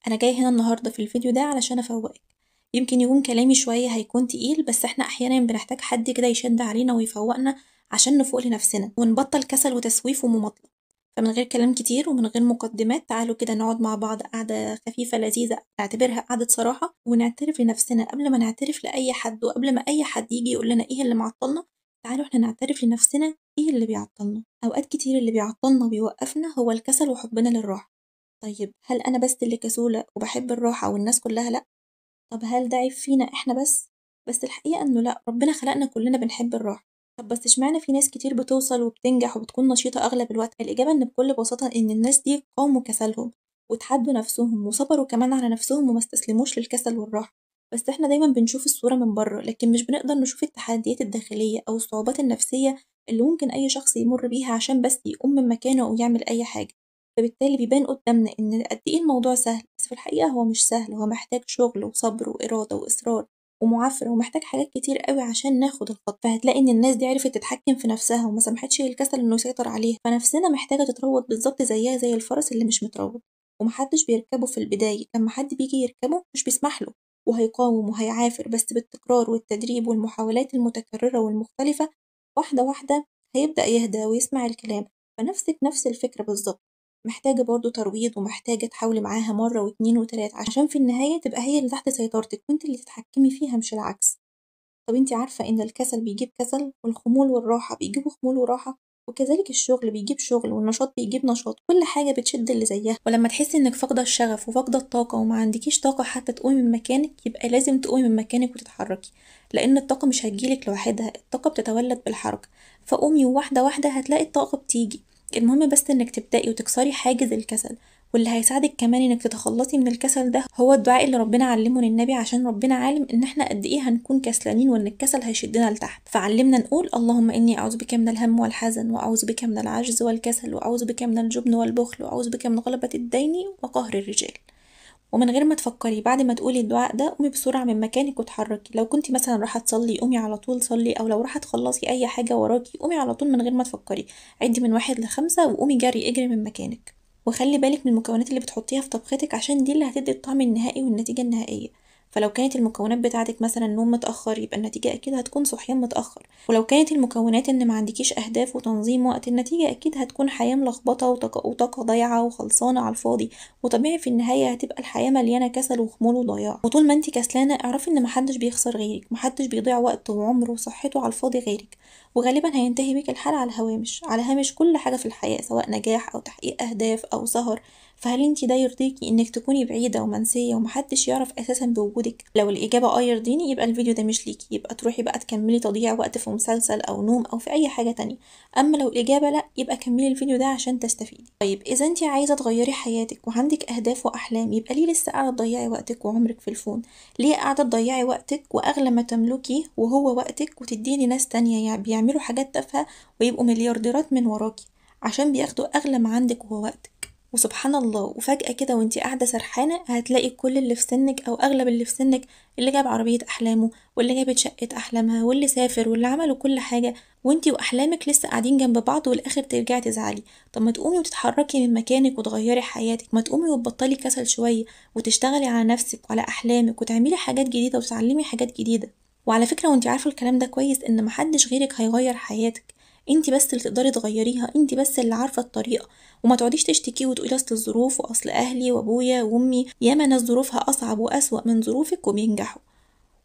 أنا جاية هنا النهاردة في الفيديو ده علشان أفوقك. يمكن يكون كلامي شوية هيكون تقيل، بس احنا أحيانا بنحتاج حد كده يشد علينا ويفوقنا عشان نفوق لنفسنا ونبطل كسل وتسويف ومماطلة. فمن غير كلام كتير ومن غير مقدمات تعالوا كده نقعد مع بعض قعدة خفيفة لذيذة، نعتبرها قعدة صراحة ونعترف لنفسنا قبل ما نعترف لأي حد، وقبل ما أي حد يجي يقول لنا ايه اللي معطلنا. تعالوا احنا نعترف لنفسنا ايه اللي بيعطلنا. أوقات كتير اللي بيعطلنا وبيوقفنا هو الكسل وحبنا للراحة. طيب هل أنا بس اللي كسولة وباحب الراحة والناس كلها لأ؟ طب هل ده عيب فينا إحنا بس؟ بس الحقيقة إنه لأ، ربنا خلقنا كلنا بنحب الراحة. طب بس اشمعنى في ناس كتير بتوصل وبتنجح وبتكون نشيطة أغلب الوقت؟ الإجابة إن بكل بساطة إن الناس دي قاوموا كسلهم وتحدوا نفسهم وصبروا كمان على نفسهم وما استسلموش للكسل والراحة. بس إحنا دايما بنشوف الصورة من بره، لكن مش بنقدر نشوف التحديات الداخلية أو الصعوبات النفسية اللي ممكن أي شخص يمر بيها عشان بس يقوم من مكانه أو يعمل أي حاجة. فبالتالي بيبان قدامنا إن قد إيه الموضوع سهل، بس في الحقيقة هو مش سهل، هو محتاج شغل وصبر وإرادة وإصرار ومعافرة، ومحتاج حاجات كتير أوي عشان ناخد الخطوة. فهتلاقي إن الناس دي عرفت تتحكم في نفسها وما سمحتش للكسل إنه يسيطر عليها. فنفسنا محتاجة تتروض بالظبط زيها زي الفرس اللي مش متروض، ومحدش بيركبه في البداية. لما حد بيجي يركبه مش بيسمحله، وهيقاوم وهيعافر، بس بالتكرار والتدريب والمحاولات المتكررة والمختلفة واحدة واحدة هيبدأ يهدى ويسمع الكلام. فنفسك نفس الفكرة بالظبط، محتاجة برضه ترويض، ومحتاجة تحاولي معاها مرة واتنين وتلاتة عشان في النهاية تبقى هي اللي تحت سيطرتك وانت اللي تتحكمي فيها مش العكس. طب انت عارفة ان الكسل بيجيب كسل، والخمول والراحة بيجيبوا خمول وراحة، وكذلك الشغل بيجيب شغل، والنشاط بيجيب نشاط. كل حاجة بتشد اللي زيها. ولما تحسي انك فاقدة الشغف وفاقدة الطاقة وما عندكيش طاقة حتى تقومي من مكانك، يبقى لازم تقومي من مكانك وتتحركي، لان الطاقة مش هتجيلك لوحدها، الطاقة بتتولد بالحركة. فقومي وواحدة واحدة هتلاقي الطاقة بتيجي. المهم بس انك تبدأي وتكسري حاجز الكسل. واللي هيساعدك كمان انك تتخلصي من الكسل ده هو الدعاء اللي ربنا علمه للنبي، عشان ربنا عالم ان احنا قد ايه هنكون كسلانين وان الكسل هيشدنا لتحت. فعلمنا نقول اللهم اني اعوذ بك من الهم والحزن، واعوذ بك من العجز والكسل، واعوذ بك من الجبن والبخل، واعوذ بك من غلبة الدين وقهر الرجال. ومن غير ما تفكري بعد ما تقولي الدعاء ده قومي بسرعة من مكانك واتحركي. لو كنتي مثلا رايحة تصلي قومي على طول صلي، او لو رايحة تخلصي اي حاجة وراكي قومي على طول من غير ما تفكري. عدي من 1 ل5 وقومي جري اجري من مكانك. وخلي بالك من المكونات اللي بتحطيها في طبختك عشان دي اللي هتدي الطعم النهائي والنتيجة النهائية. فلو كانت المكونات بتاعتك مثلا نوم متأخر، يبقى النتيجة أكيد هتكون صحيان متأخر. ولو كانت المكونات إن ما عندكيش أهداف وتنظيم وقت، النتيجة أكيد هتكون حياة ملخبطة وطاقة ضايعة وخلصانة على الفاضي. وطبيعي في النهاية هتبقى الحياة مليانة كسل وخمول وضياع. وطول ما انتي كسلانة اعرفي ان محدش بيخسر غيرك، محدش بيضيع وقت وعمر وصحته على الفاضي غيرك. وغالبا هينتهي بيك الحال على الهوامش، على هامش كل حاجة في الحياة، سواء نجاح او تحقيق اهداف او سهر. فهل انتي ده يرضيكي انك تكوني بعيدة ومنسية ومحدش يعرف اساسا بوجودك؟ لو الاجابة يرضيني يبقى الفيديو ده مش ليكي، يبقى تروحي بقى تكملي تضييع وقت في مسلسل او نوم او في اي حاجة تانية. اما لو الاجابة لا، يبقى كملي الفيديو ده عشان تستفيدي. طيب اذا انتي عايزة تغيري حياتك وعندك اهداف واحلام، يبقى ليه لسه قاعدة تضيعي وقتك وعمرك في الفون؟ ليه قاعدة تضيعي وقتك واغلى ما تملكي وهو وقتك، وتديه لناس تانية يعني بيعملوا حاجات تافهة ويبقوا مليارديرات من وراكي عشان بياخدوا اغلى ما عندك وهو وقتك؟ وسبحان الله، وفجأة كده وانتي قاعدة سرحانة هتلاقي كل اللي في سنك أو أغلب اللي في سنك، اللي جاب عربية أحلامه واللي جابت شقة أحلامها واللي سافر واللي عملوا كل حاجة، وانتي وأحلامك لسه قاعدين جنب بعض، والآخر ترجعي تزعلي. طب ما تقومي وتتحركي من مكانك وتغيري حياتك، ما تقومي وتبطلي كسل شوية وتشتغلي على نفسك وعلى أحلامك وتعملي حاجات جديدة وتتعلمي حاجات جديدة. وعلى فكرة وانتي عارفة الكلام ده كويس إن محدش غيرك هيغير حياتك، انتي بس اللي تقدري تغيريها، انتي بس اللي عارفة الطريقة. وما تقعديش تشتكي وتقولي اصل الظروف واصل اهلي وابويا وامي، ياما ناس ظروفها اصعب واسوأ من ظروفك وبينجحوا.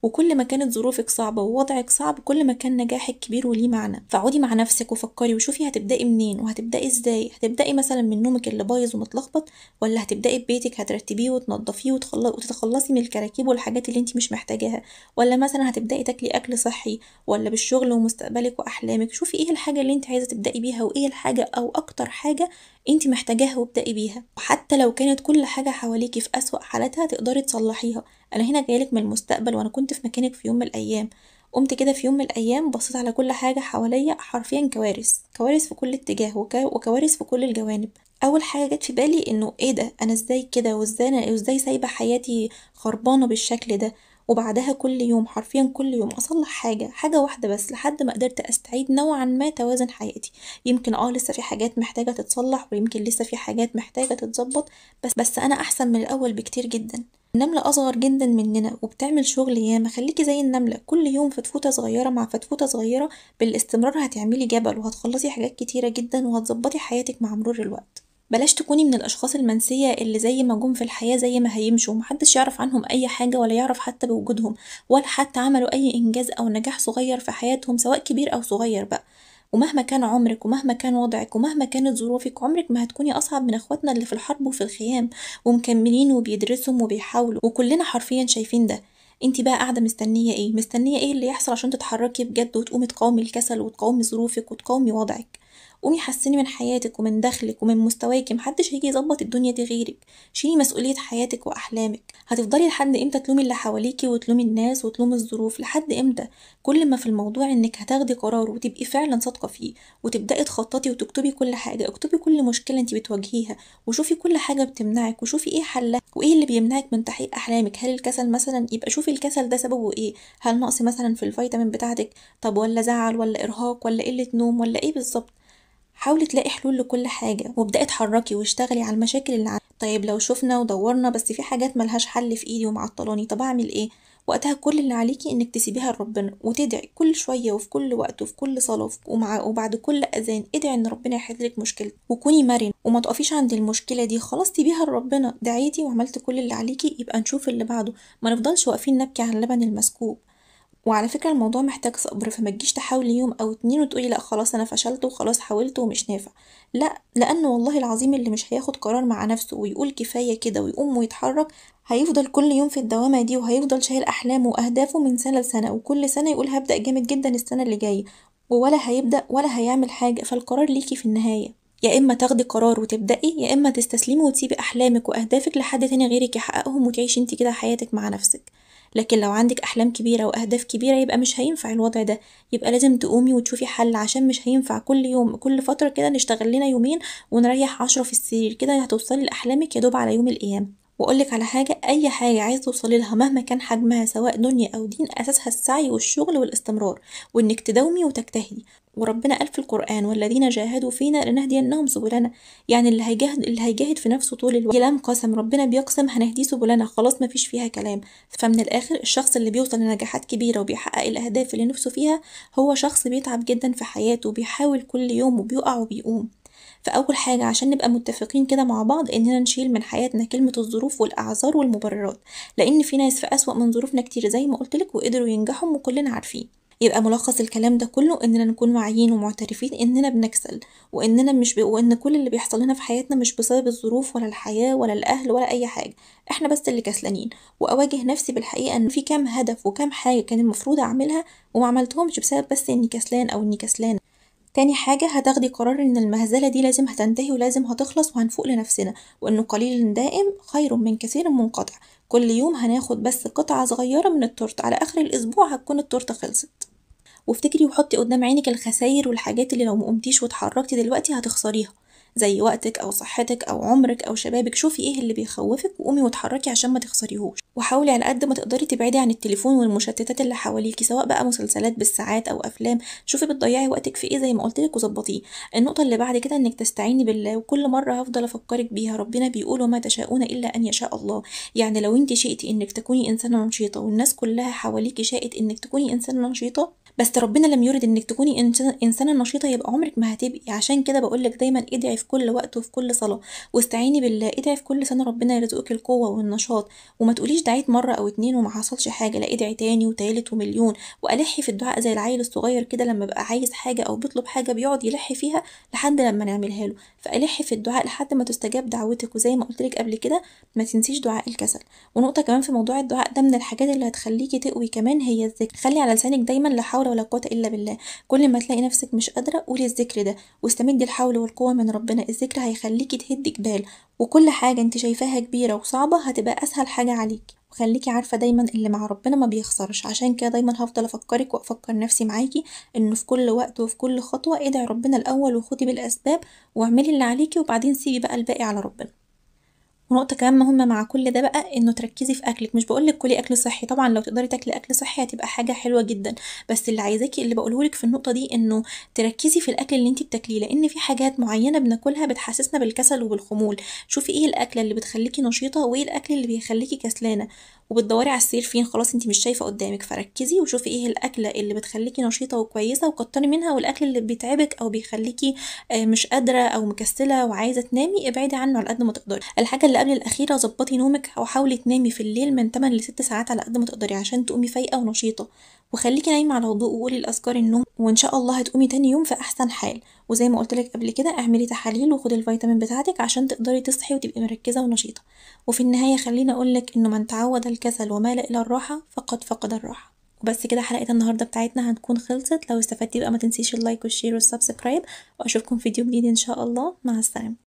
وكل ما كانت ظروفك صعبة ووضعك صعب كل ما كان نجاحك كبير وليه معنى. فاقعدي مع نفسك وفكري وشوفي هتبدأي منين وهتبدأي ازاي. هتبدأي مثلا من نومك اللي بايظ ومتلخبط، ولا هتبدأي ببيتك هترتبيه وتنضفيه وتتخلصي من الكراكيب والحاجات اللي انت مش محتاجاها، ولا مثلا هتبدأي تاكلي اكل صحي، ولا بالشغل ومستقبلك واحلامك. شوفي ايه الحاجة اللي انت عايزة تبدأي بيها، وايه الحاجة او اكتر حاجة انت محتاجاها وابدأي بيها. وحتى لو كانت كل حاجة حواليكي في أسوأ حالاتها تقدري تصلحيها. انا هنا جايلك من المستقبل، وانا كنت في مكانك في يوم من الايام. قمت كده في يوم من الايام بصيت على كل حاجه حواليا، حرفيا كوارث كوارث في كل اتجاه وكوارث في كل الجوانب. اول حاجه جت في بالي انه ايه ده، انا ازاي كده، وازاي سايبه حياتي خربانه بالشكل ده، وبعدها كل يوم حرفيا كل يوم اصلح حاجة واحدة بس لحد ما قدرت استعيد نوعا ما توازن حياتي. يمكن لسه في حاجات محتاجة تتصلح، ويمكن لسه في حاجات محتاجة تتظبط، بس انا احسن من الاول بكتير جدا. النملة أصغر جدا مننا وبتعمل شغل ياما. خليكي زي النملة، كل يوم فتفوتة صغيرة مع فتفوتة صغيرة بالاستمرار هتعملي جبل، وهتخلصي حاجات كتيرة جدا، وهتظبطي حياتك مع مرور الوقت. بلاش تكوني من الأشخاص المنسية اللي زي ما جم في الحياة زي ما هيمشوا، ومحدش يعرف عنهم أي حاجة ولا يعرف حتى بوجودهم، ولا حتى عملوا أي إنجاز أو نجاح صغير في حياتهم سواء كبير أو صغير بقى. ومهما كان عمرك ومهما كان وضعك ومهما كانت ظروفك، عمرك ما هتكوني أصعب من اخواتنا اللي في الحرب وفي الخيام ومكملين وبيدرسوا وبيحاولوا، وكلنا حرفيا شايفين ده. انتي بقى قاعدة مستنية ايه؟ مستنية ايه اللي يحصل عشان تتحركي بجد وتقومي تقاومي الكسل وتقاومي ظروفك وتقاومي وضعك؟ قومي حسني من حياتك ومن دخلك ومن مستواكي، محدش هيجي يظبط الدنيا دي غيرك. شيلي مسؤولية حياتك وأحلامك. هتفضلي لحد امتى تلومي اللي حواليكي وتلومي الناس وتلومي الظروف؟ لحد امتى؟ كل ما في الموضوع انك هتاخدي قرار وتبقي فعلا صادقة فيه، وتبدأي تخططي وتكتبي كل حاجة. اكتبي كل مشكلة انت بتواجهيها، وشوفي كل حاجة بتمنعك، وشوفي ايه حلها وايه اللي بيمنعك من تحقيق احلامك. هل الكسل مثلا؟ يبقى شوفي الكسل ده سببه ايه. هل نقص مثلا في الفيتامين بتاعتك؟ طب ولا زعل ولا ارهاق ولا قلة نوم ولا ايه بالظبط؟ حاولي تلاقي حلول لكل حاجة، وابدأي اتحركي واشتغلي على المشاكل اللي عندك. طيب لو شفنا ودورنا بس في حاجات ملهاش حل في ايدي ومعطلاني، طب اعمل ايه؟ وقتها كل اللي عليكي انك تسيبيها لربنا، وتدعي كل شوية وفي كل وقت وفي كل صلاة وبعد كل اذان ادعي ان ربنا يحللك مشكلتك. وكوني مرن وما تقفيش عند المشكلة دي، خلاص سيبيها لربنا. دعيتي وعملت كل اللي عليكي، يبقى نشوف اللي بعده. ما نفضلش واقفين نبكي على اللبن المسكوب. وعلى فكرة الموضوع محتاج صبر، فما تجيش تحاولي يوم او اتنين وتقولي لا خلاص انا فشلت وخلاص حاولت ومش نافع. لا، لان والله العظيم اللي مش هياخد قرار مع نفسه ويقول كفاية كده ويقوم ويتحرك، هيفضل كل يوم في الدوامة دي، وهيفضل شايل احلامه واهدافه من سنة لسنة، وكل سنة يقول هبدأ جامد جدا السنة اللي جاية، ولا هيبدأ ولا هيعمل حاجة. فالقرار ليكي في النهاية. يا اما تاخدي قرار وتبدأي، يا اما تستسلمي وتسيبي احلامك واهدافك لحد تاني غيرك يحققهم، وتعيشي انت كده حياتك مع نفسك. لكن لو عندك أحلام كبيرة وأهداف كبيرة، يبقى مش هينفع الوضع ده. يبقى لازم تقومي وتشوفي حل، عشان مش هينفع كل يوم كل فترة كده نشتغل لنا يومين ونريح 10 في السرير. كده هتوصلي لأحلامك يدوب على يوم القيامة. وأقولك على حاجة، أي حاجة عايزة توصلي لها مهما كان حجمها سواء دنيا أو دين، أساسها السعي والشغل والاستمرار، وإنك تداومي وتجتهدي. وربنا قال في القرآن والذين جاهدوا فينا لنهدينهم سبلنا. يعني اللي هيجاهد في نفسه طول الوقت. كلام قسم، ربنا بيقسم هنهديه سبلنا، خلاص مفيش فيها كلام. فمن الآخر الشخص اللي بيوصل لنجاحات كبيرة وبيحقق الأهداف اللي نفسه فيها، هو شخص بيتعب جدا في حياته وبيحاول كل يوم وبيقع وبيقوم. فأول حاجة عشان نبقى متفقين كده مع بعض، إننا نشيل من حياتنا كلمة الظروف والأعذار والمبررات، لأن في ناس في أسوأ من ظروفنا كتير زي ما قلتلك وقدروا ينجحوا وكلنا عارفين. يبقى ملخص الكلام ده كله إننا نكون واعيين ومعترفين إننا بنكسل، وإننا مش وإن كل اللي بيحصل لنا في حياتنا مش بسبب الظروف ولا الحياة ولا الأهل ولا أي حاجة. إحنا بس اللي كسلانين. وأواجه نفسي بالحقيقة إن في كام هدف وكام حاجة كان المفروض أعملها وما عملتهمش بسبب بس إني كسلان أو إني كسلانة. تاني حاجة، هتاخدي قرار ان المهزلة دي لازم هتنتهي ولازم هتخلص وهنفوق لنفسنا، وانه قليل دائم خير من كثير منقطع. كل يوم هناخد بس قطعة صغيرة من التورت، على اخر الاسبوع هتكون التورتة خلصت. وافتكري وحطي قدام عينك الخساير والحاجات اللي لو مقمتيش واتحركتي دلوقتي هتخسريها، زي وقتك او صحتك او عمرك او شبابك. شوفي ايه اللي بيخوفك وقومي واتحركي عشان ما تخسريهوش. وحاولي على قد ما تقدري تبعدي عن التليفون والمشتتات اللي حواليكي، سواء بقى مسلسلات بالساعات او افلام. شوفي بتضيعي وقتك في ايه زي ما قلتلك وظبطيه. النقطه اللي بعد كده انك تستعيني بالله، وكل مره هفضل افكرك بيها. ربنا بيقول وما تشاءون الا ان يشاء الله. يعني لو انت شئتي انك تكوني انسانه نشيطه والناس كلها حواليكي شاءت انك تكوني انسانه نشيطه، بس ربنا لم يرد انك تكوني انسانه نشيطه، يبقى عمرك ما هتبقي. عشان كده بقولك دايما ادعي في كل وقت وفي كل صلاه، واستعيني بالله. ادعي في كل سنه ربنا يرزقك القوه والنشاط، وما تقوليش دعيت مره او اتنين وما حصلش حاجه. لا، ادعي تاني وتالت ومليون. والحي في الدعاء زي العيل الصغير كده، لما بقى عايز حاجه او بيطلب حاجه بيقعد يلحي فيها لحد لما نعملها له. فالحي في الدعاء لحد ما تستجاب دعوتك. وزي ما قلتلك قبل كده، ما تنسيش دعاء الكسل. ونقطه كمان في موضوع الدعاء ده، من الحاجات اللي هتخليكي تقوي كمان هي الذكر. خلي على لسانك دايما لا حول ولا قوه الا بالله. كل ما تلاقي نفسك مش قادره قولي الذكر ده، واستمدي الحول والقوه من ربنا. الذكر هيخليكي تهدي جبال، وكل حاجه انت شايفاها كبيره وصعبه هتبقى اسهل حاجه عليكي. وخليكي عارفه دايما اللي مع ربنا ما بيخسرش. عشان كده دايما هفضل افكرك وافكر نفسي معاكي انه في كل وقت وفي كل خطوه ادعي ربنا الاول، وخدي بالاسباب واعملي اللي عليكي، وبعدين سيبي بقى الباقي على ربنا. ونقطة كمان مهمة مع كل ده بقى إنه تركزي في أكلك، مش بقولك كلي أكل صحي، طبعا لو تقدري تاكلي أكل صحي هتبقى حاجة حلوة جدا، بس اللي عايزاكي اللي بقولهولك في النقطة دي إنه تركزي في الأكل اللي انتي بتاكليه، لأن في حاجات معينة بناكلها بتحسسنا بالكسل وبالخمول. شوفي ايه الأكلة اللي بتخليكي نشيطة وايه الأكل اللي بيخليكي كسلانة، وبتدوري على السرير فين، خلاص انتي مش شايفة قدامك، فركزي وشوفي ايه الأكلة اللي بتخليكي نشيطة وكويسة وكتري منها، والأكل اللي بيتعبك أو بيخليكي مش قادرة أو مكسلة وعايزة تنامي ابعدي عنه على قد ما تقدري. الحاجة اللي قبل الأخيرة ظبطي نومك وحاولي تنامي في الليل من 8 ل6 ساعات على قد ما تقدري عشان تقومي فايقة ونشيطة، وخليكي نايمة على وضوء وقولي الأذكار النوم، وإن شاء الله هتقومي تاني يوم في أحسن حال. وزي ما قلتلك قبل كده اعملي تحاليل وخدي الفيتامين بتاعتك عشان تقدري تصحي وتبقي مركزة ونشيطة. وفي النهاية خليني أقولك إنه من تعود الكسل ومال إلى الراحة فقد فقد الراحة. وبس كده حلقة النهاردة بتاعتنا هتكون خلصت. لو استفدتي بقى ما تنسيش اللايك والشير والسبسكرايب، وأشوفكم في فيديو جديد إن شاء الله. مع السلامة.